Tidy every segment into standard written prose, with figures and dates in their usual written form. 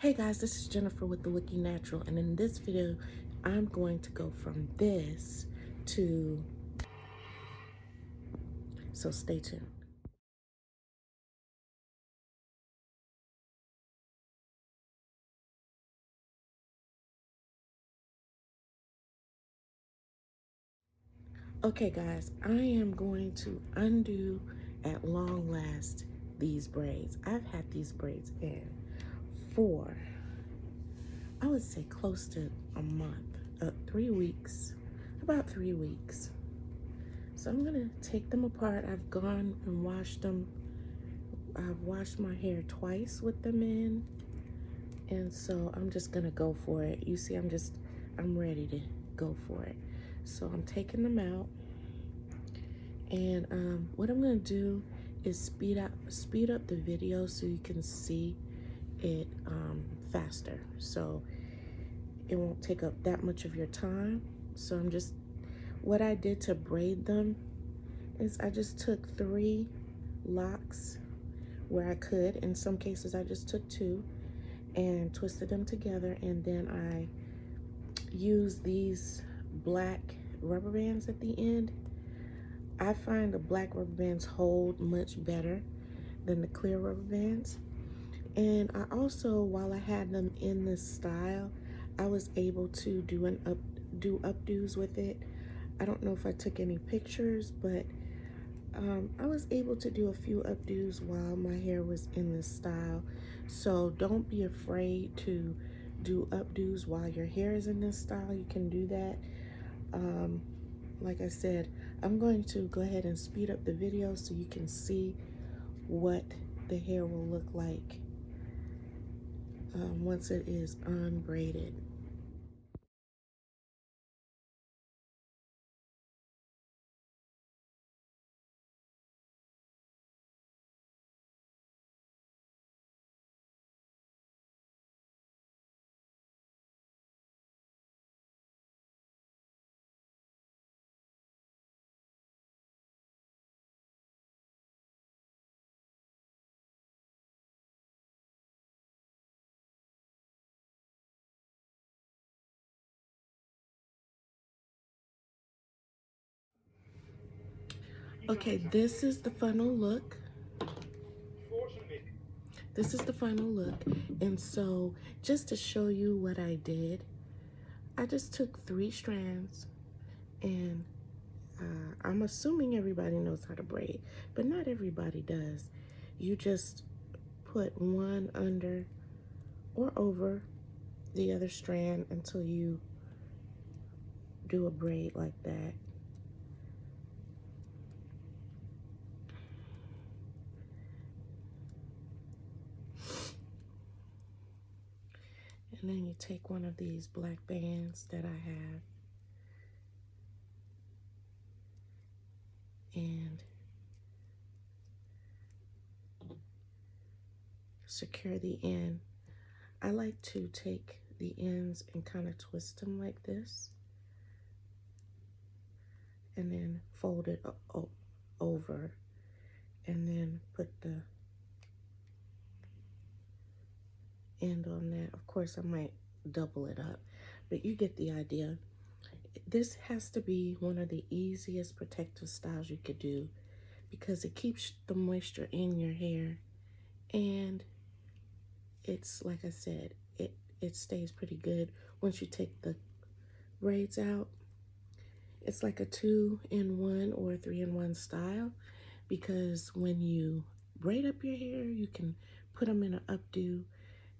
Hey guys, this is Jennifer with TheWookie Natural, and in this video, I'm going to go from this to, so stay tuned. Okay guys, I am going to undo at long last these braids. I've had these braids in for, I would say close to a month, 3 weeks, about 3 weeks. So I'm gonna take them apart. I've gone and washed them. I've washed my hair twice with them in. And so I'm just gonna go for it. You see, I'm ready to go for it. So I'm taking them out. And what I'm gonna do is speed up the video so you can see it faster. So it won't take up that much of your time. So what I did to braid them is I just took 3 locks where I could. In some cases, I just took 2 and twisted them together, and then I used these black rubber bands at the end. I find the black rubber bands hold much better than the clear rubber bands. And I also, while I had them in this style, I was able to do updos with it. I don't know if I took any pictures, but I was able to do a few updos while my hair was in this style. So don't be afraid to do updos while your hair is in this style. You can do that. Like I said, I'm going to go ahead and speed up the video so you can see what the hair will look like once it is unbraided. Okay, this is the final look. This is the final look. And so just to show you what I did, I just took 3 strands, and I'm assuming everybody knows how to braid, but not everybody does. You just put one under or over the other strand until you do a braid like that. And then you take one of these black bands that I have and secure the end. I like to take the ends and kind of twist them like this and then fold it over and then put the end on that. Of course, I might double it up, but you get the idea. This has to be one of the easiest protective styles you could do because it keeps the moisture in your hair, and it's, like I said, it stays pretty good once you take the braids out. It's like a 2-in-1 or a 3-in-1 style, because when you braid up your hair, you can put them in an updo,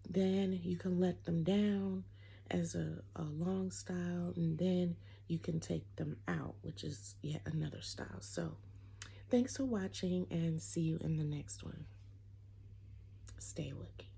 then you can let them down as a long style, and then you can take them out, which is yet another style. So thanks for watching, and see you in the next one. Stay wookie.